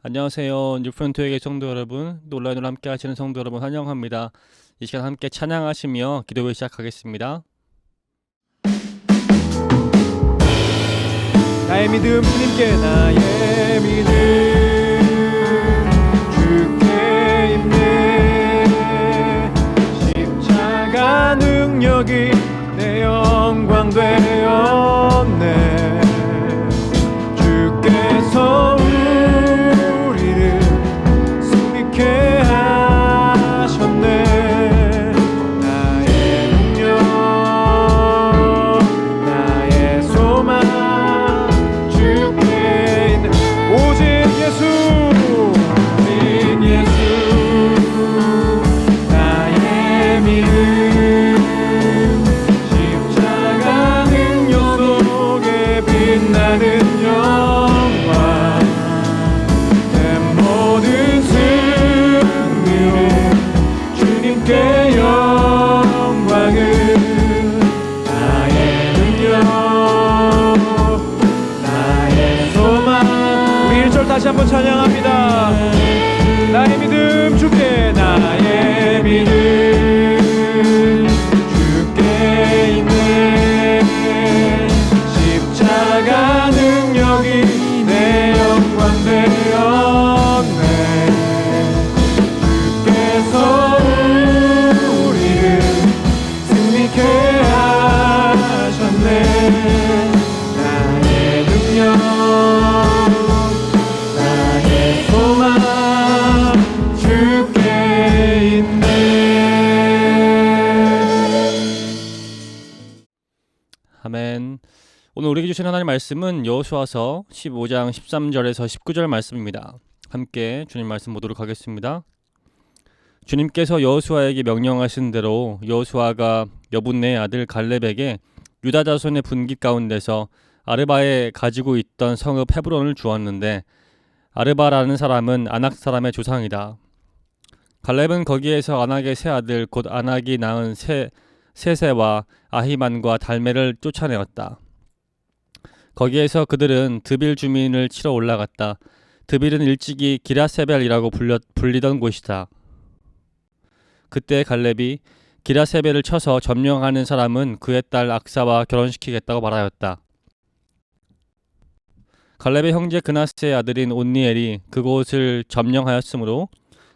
안녕하세요. 뉴프런트에게 성도 여러분, 온라인으로 함께 하시는 성도 여러분 환영합니다. 이 시간 함께 찬양하시며 기도를 시작하겠습니다. 나의 믿음 주님께 나의 믿음 주께 있네. 십자가 능력이 내 영광 되었네. 주께서 우리를 승리케 하셨네. 나의 능력 나의 소망 주께 있네. 오직 예수 나의 믿음 십자가 능력 속에 빛나는 영광 내 모든 승리로 주님께 영광을 나의 능력 나의 소망. 우리 1절 다시 한번 찬양합니다. 나의 믿음 주께 나의 믿음 주께 있네. 십자가 능력이 내 영광 되었네. 주께서 우리를 승리케 하셨네. 나의 능력 나의 소망 주께 있네. 아멘. 오늘 우리에게 주신 하나님의 말씀은 여호수아서 15장 13절에서 19절 말씀입니다. 함께 주님 말씀 보도록 하겠습니다. 주님께서 여호수아에게 명령하신 대로 여호수아가 여분네의 아들 갈렙에게 유다 자손의 분기 가운데서 아르바에 가지고 있던 성읍 헤브론을 주었는데 아르바라는 사람은 아낙 사람의 조상이다. 갈렙은 거기에서 아낙의 세 아들 곧 아낙이 낳은 세세와 아히만과 달메를 쫓아내었다. 거기에서 그들은 드빌 주민을 치러 올라갔다. 드빌은 일찍이 기라세벨이라고 불리던 곳이다. 그때 갈렙이 기라세벨을 쳐서 점령하는 사람은 그의 딸 악사와 결혼시키겠다고 말하였다. 갈렙의 형제 그나스의 아들인 온니엘이 그곳을 점령하였으므로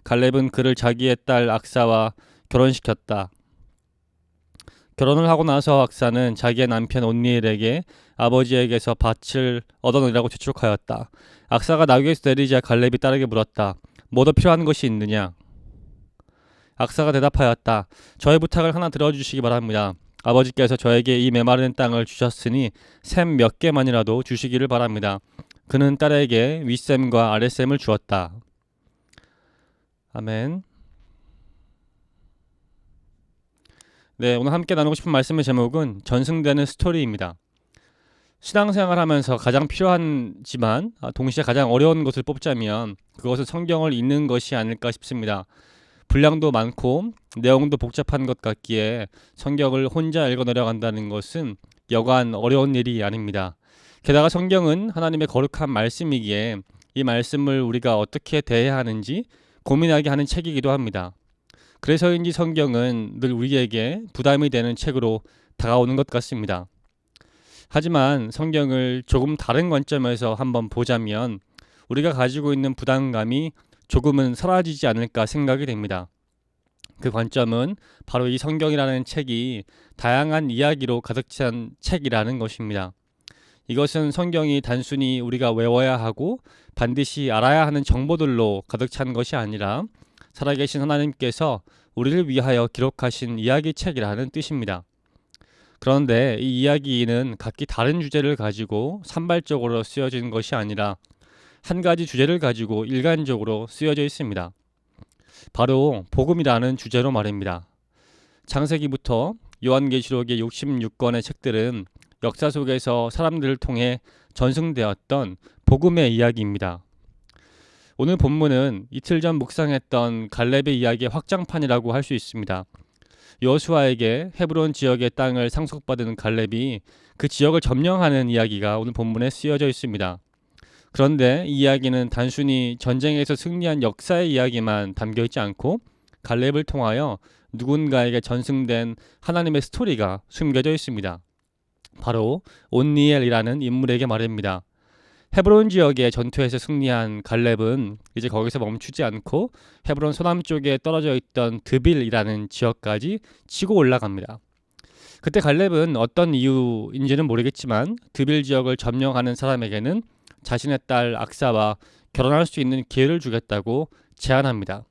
갈렙은 그를 자기의 딸 악사와 결혼시켰다. 결혼을 하고 나서 악사는 자기의 남편 온니엘에게 아버지에게서 밭을 얻어내라고 재촉하였다. 악사가 나귀에서 내리자 갈렙이 딸에게 물었다. 뭐 더 필요한 것이 있느냐? 악사가 대답하였다. 저의 부탁을 하나 들어주시기 바랍니다. 아버지께서 저에게 이 메마른 땅을 주셨으니 샘 몇 개만이라도 주시기를 바랍니다. 그는 딸에게 윗샘과 아랫샘을 주었다. 아멘. 네, 오늘 함께 나누고 싶은 말씀의 제목은 전승되는 스토리입니다. 신앙생활하면서 가장 필요하지만 동시에 가장 어려운 것을 뽑자면 그것은 성경을 읽는 것이 아닐까 싶습니다. 분량도 많고 내용도 복잡한 것 같기에 성경을 혼자 읽어내려 간다는 것은 여간 어려운 일이 아닙니다. 게다가 성경은 하나님의 거룩한 말씀이기에 이 말씀을 우리가 어떻게 대해야 하는지 고민하게 하는 책이기도 합니다. 그래서인지 성경은 늘 우리에게 부담이 되는 책으로 다가오는 것 같습니다. 하지만 성경을 조금 다른 관점에서 한번 보자면 우리가 가지고 있는 부담감이 조금은 사라지지 않을까 생각이 됩니다. 그 관점은 바로 이 성경이라는 책이 다양한 이야기로 가득 찬 책이라는 것입니다. 이것은 성경이 단순히 우리가 외워야 하고 반드시 알아야 하는 정보들로 가득 찬 것이 아니라 살아계신 하나님께서 우리를 위하여 기록하신 이야기책이라는 뜻입니다. 그런데 이 이야기는 각기 다른 주제를 가지고 산발적으로 쓰여진 것이 아니라 한 가지 주제를 가지고 일관적으로 쓰여져 있습니다. 바로 복음이라는 주제로 말입니다. 창세기부터 요한계시록의 66권의 책들은 역사 속에서 사람들을 통해 전승되었던 복음의 이야기입니다. 오늘 본문은 이틀 전 묵상했던 갈렙의 이야기의 확장판이라고 할 수 있습니다. 여호수아에게 헤브론 지역의 땅을 상속받은 갈렙이 그 지역을 점령하는 이야기가 오늘 본문에 쓰여져 있습니다. 그런데 이 이야기는 단순히 전쟁에서 승리한 역사의 이야기만 담겨 있지 않고 갈렙을 통하여 누군가에게 전승된 하나님의 스토리가 숨겨져 있습니다. 바로 온니엘이라는 인물에게 말입니다. 헤브론 지역의 전투에서 승리한 갈렙은 이제 거기서 멈추지 않고 헤브론 서남쪽에 떨어져 있던 드빌이라는 지역까지 치고 올라갑니다. 그때 갈렙은 어떤 이유인지는 모르겠지만 드빌 지역을 점령하는 사람에게는 자신의 딸 악사와 결혼할 수 있는 기회를 주겠다고 제안합니다.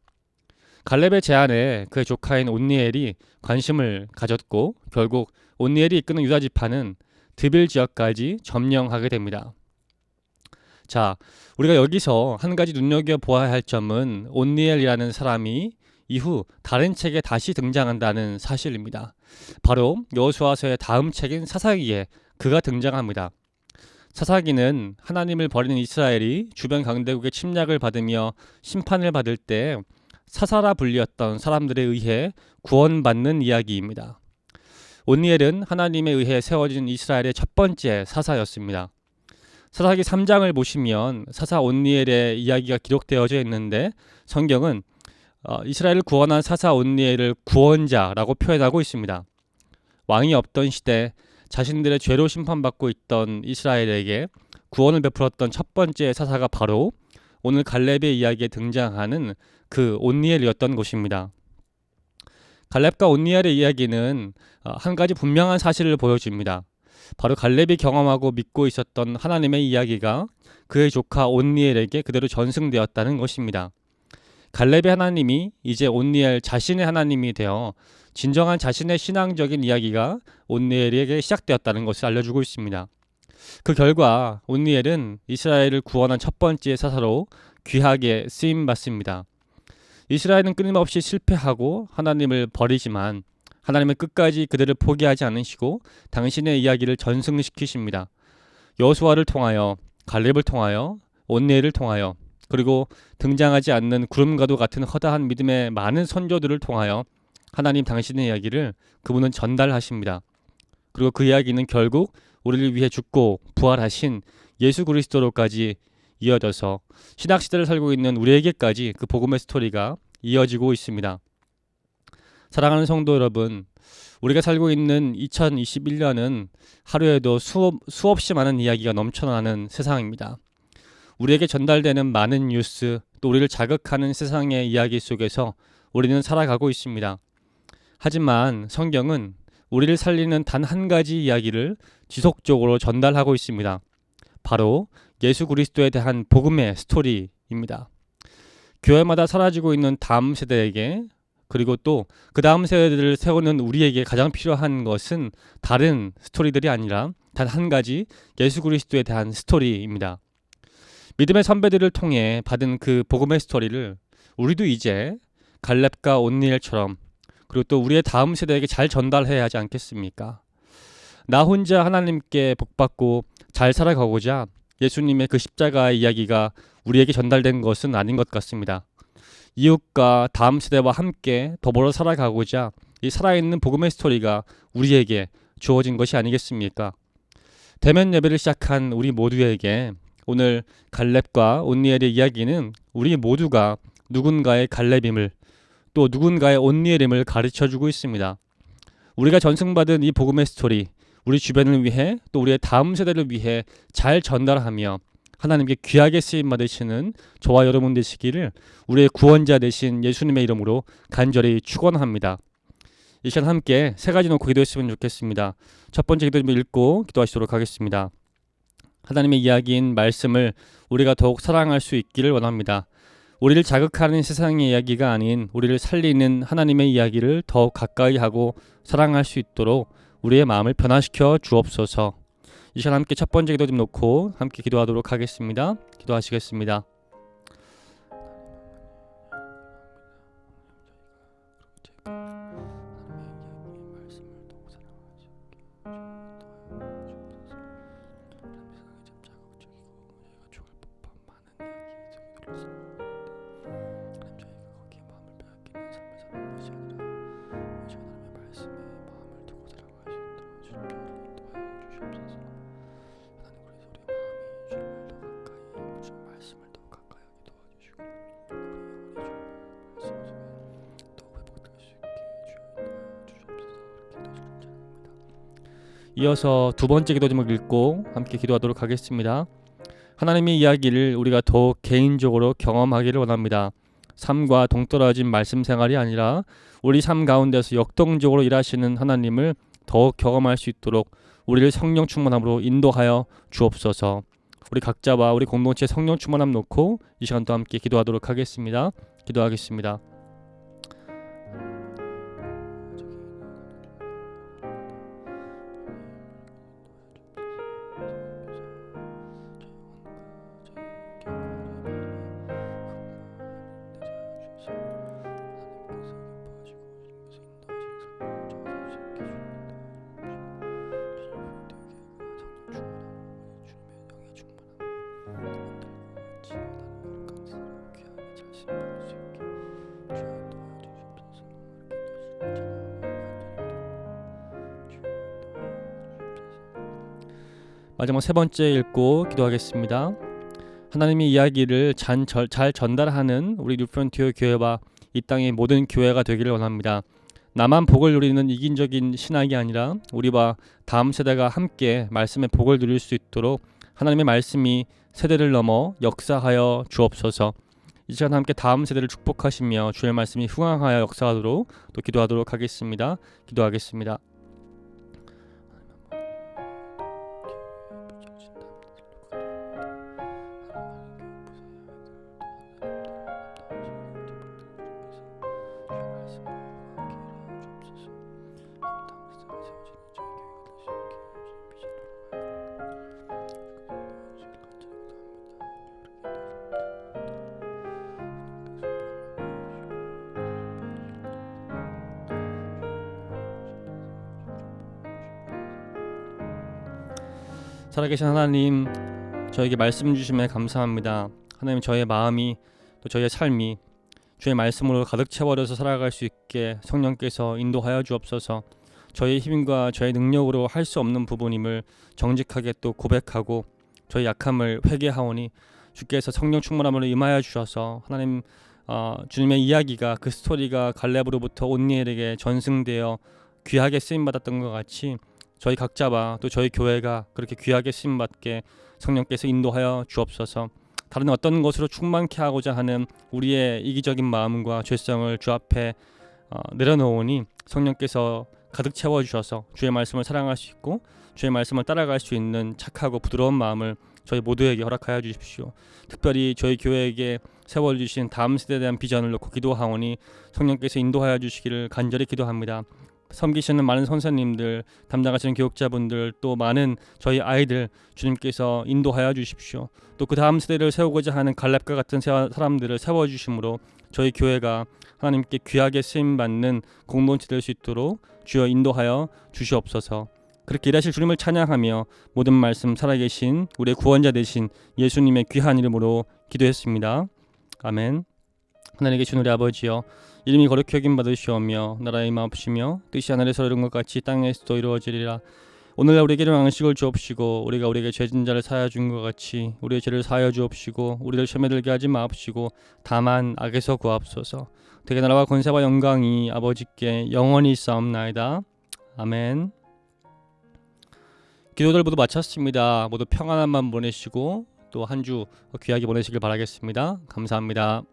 갈렙의 제안에 그의 조카인 온니엘이 관심을 가졌고 결국 온니엘이 이끄는 유다 지파는 드빌 지역까지 점령하게 됩니다. 자, 우리가 여기서 한 가지 눈여겨보아야 할 점은 온니엘이라는 사람이 이후 다른 책에 다시 등장한다는 사실입니다. 바로 여호수아서의 다음 책인 사사기에 그가 등장합니다. 사사기는 하나님을 버리는 이스라엘이 주변 강대국의 침략을 받으며 심판을 받을 때 사사라 불리었던 사람들에 의해 구원받는 이야기입니다. 온니엘은 하나님에 의해 세워진 이스라엘의 첫 번째 사사였습니다. 사사기 3장을 보시면 사사 온니엘의 이야기가 기록되어져 있는데 성경은 이스라엘을 구원한 사사 온니엘을 구원자라고 표현하고 있습니다. 왕이 없던 시대 자신들의 죄로 심판받고 있던 이스라엘에게 구원을 베풀었던 첫 번째 사사가 바로 오늘 갈렙의 이야기에 등장하는 그 온니엘이었던 것입니다. 갈렙과 온니엘의 이야기는 한 가지 분명한 사실을 보여줍니다. 바로 갈렙이 경험하고 믿고 있었던 하나님의 이야기가 그의 조카 온니엘에게 그대로 전승되었다는 것입니다. 갈렙의 하나님이 이제 온니엘 자신의 하나님이 되어 진정한 자신의 신앙적인 이야기가 온니엘에게 시작되었다는 것을 알려주고 있습니다. 그 결과 온니엘은 이스라엘을 구원한 첫 번째 사사로 귀하게 쓰임받습니다. 이스라엘은 끊임없이 실패하고 하나님을 버리지만 하나님은 끝까지 그들을 포기하지 않으시고 당신의 이야기를 전승시키십니다. 여호수아를 통하여, 갈렙을 통하여, 온니엘을 통하여, 그리고 등장하지 않는 구름과도 같은 허다한 믿음의 많은 선조들을 통하여 하나님 당신의 이야기를 그분은 전달하십니다. 그리고 그 이야기는 결국 우리를 위해 죽고 부활하신 예수 그리스도로까지 이어져서 신학시대를 살고 있는 우리에게까지 그 복음의 스토리가 이어지고 있습니다. 사랑하는 성도 여러분, 우리가 살고 있는 2021년은 하루에도 수없이 많은 이야기가 넘쳐나는 세상입니다. 우리에게 전달되는 많은 뉴스, 또 우리를 자극하는 세상의 이야기 속에서 우리는 살아가고 있습니다. 하지만 성경은 우리를 살리는 단 한 가지 이야기를 지속적으로 전달하고 있습니다. 바로 예수 그리스도에 대한 복음의 스토리입니다. 교회마다 사라지고 있는 다음 세대에게, 그리고 또 그 다음 세대들을 세우는 우리에게 가장 필요한 것은 다른 스토리들이 아니라 단 한 가지 예수 그리스도에 대한 스토리입니다. 믿음의 선배들을 통해 받은 그 복음의 스토리를 우리도 이제 갈렙과 온니엘처럼, 그리고 또 우리의 다음 세대에게 잘 전달해야 하지 않겠습니까? 나 혼자 하나님께 복받고 잘 살아가고자 예수님의 그 십자가의 이야기가 우리에게 전달된 것은 아닌 것 같습니다. 이웃과 다음 세대와 함께 더불어 살아가고자 이 살아있는 복음의 스토리가 우리에게 주어진 것이 아니겠습니까? 대면 예배를 시작한 우리 모두에게 오늘 갈렙과 온니엘의 이야기는 우리 모두가 누군가의 갈렙임을, 또 누군가의 온니엘임을 가르쳐주고 있습니다. 우리가 전승받은 이 복음의 스토리, 우리 주변을 위해 또 우리의 다음 세대를 위해 잘 전달하며 하나님께 귀하게 쓰임받으시는 저와 여러분 되시기를 우리의 구원자 되신 예수님의 이름으로 간절히 축원합니다. 이 시간 함께 세 가지 놓고 기도했으면 좋겠습니다. 첫 번째 기도 좀 읽고 기도하시도록 하겠습니다. 하나님의 이야기인 말씀을 우리가 더욱 사랑할 수 있기를 원합니다. 우리를 자극하는 세상의 이야기가 아닌 우리를 살리는 하나님의 이야기를 더욱 가까이 하고 사랑할 수 있도록 우리의 마음을 변화시켜 주옵소서. 이 시간 함께 첫 번째 기도 좀 놓고 함께 기도하도록 하겠습니다. 기도하시겠습니다. 이어서 두 번째 기도 제목 읽고 함께 기도하도록 하겠습니다. 하나님의 이야기를 우리가 더욱 개인적으로 경험하기를 원합니다. 삶과 동떨어진 말씀 생활이 아니라 우리 삶 가운데서 역동적으로 일하시는 하나님을 더욱 경험할 수 있도록 우리를 성령 충만함으로 인도하여 주옵소서. 우리 각자와 우리 공동체 성령 충만함 놓고 이 시간도 함께 기도하도록 하겠습니다. 기도하겠습니다. 마지막 세 번째 읽고 기도하겠습니다. 하나님의 이야기를 잘 전달하는 우리 뉴프론티어 교회와 이 땅의 모든 교회가 되기를 원합니다. 나만 복을 누리는 이긴적인 신학이 아니라 우리와 다음 세대가 함께 말씀의 복을 누릴 수 있도록 하나님의 말씀이 세대를 넘어 역사하여 주옵소서. 이 시간 함께 다음 세대를 축복하시며 주의 말씀이 흥황하여 역사하도록 또 기도하도록 하겠습니다. 기도하겠습니다. 살아계신 하나님, 저에게 말씀 주심에 감사합니다. 하나님, 저의 마음이 또 저의 삶이 주의 말씀으로 가득 채워져서 살아갈 수 있게 성령께서 인도하여 주옵소서. 저의 힘과 저의 능력으로 할 수 없는 부분임을 정직하게 또 고백하고 저의 약함을 회개하오니 주께서 성령 충만함으로 임하여 주셔서 하나님 주님의 이야기가 그 스토리가 갈렙으로부터 온니엘에게 전승되어 귀하게 쓰임받았던 것 같이 저희 각자와 또 저희 교회가 그렇게 귀하게 쓰임받게 성령께서 인도하여 주옵소서. 다른 어떤 것으로 충만케 하고자 하는 우리의 이기적인 마음과 죄성을 주 앞에 내려놓으니 성령께서 가득 채워주셔서 주의 말씀을 사랑할 수 있고 주의 말씀을 따라갈 수 있는 착하고 부드러운 마음을 저희 모두에게 허락하여 주십시오. 특별히 저희 교회에게 세워주신 다음 세대에 대한 비전을 놓고 기도하오니 성령께서 인도하여 주시기를 간절히 기도합니다. 섬기시는 많은 선생님들, 담당하시는 교육자분들, 또 많은 저희 아이들 주님께서 인도하여 주십시오. 또 그 다음 세대를 세우고자 하는 갈렙과 같은 사람들을 세워주심으로 저희 교회가 하나님께 귀하게 쓰임받는 공동체 될 수 있도록 주여 인도하여 주시옵소서. 그렇게 일하실 주님을 찬양하며 모든 말씀 살아계신 우리의 구원자 되신 예수님의 귀한 이름으로 기도했습니다. 아멘. 하늘에 계신 우리 아버지여, 이름이 거룩히 여김 받으시오며 나라의 임하옵시며 뜻이 하늘에서 이룬 것 같이 땅에서도 이루어지리라. 오늘날 우리에게 일용할 양식을 주옵시고 우리가 우리에게 죄진 자를 사하여 준 것 같이 우리의 죄를 사하여 주옵시고 우리를 시험에 들게 하지 마옵시고 다만 악에서 구하옵소서. 대개 나라와 권세와 영광이 아버지께 영원히 있사옵나이다. 아멘. 기도들 모두 마쳤습니다. 모두 평안한 밤 보내시고 또 한 주 귀하게 보내시길 바라겠습니다. 감사합니다.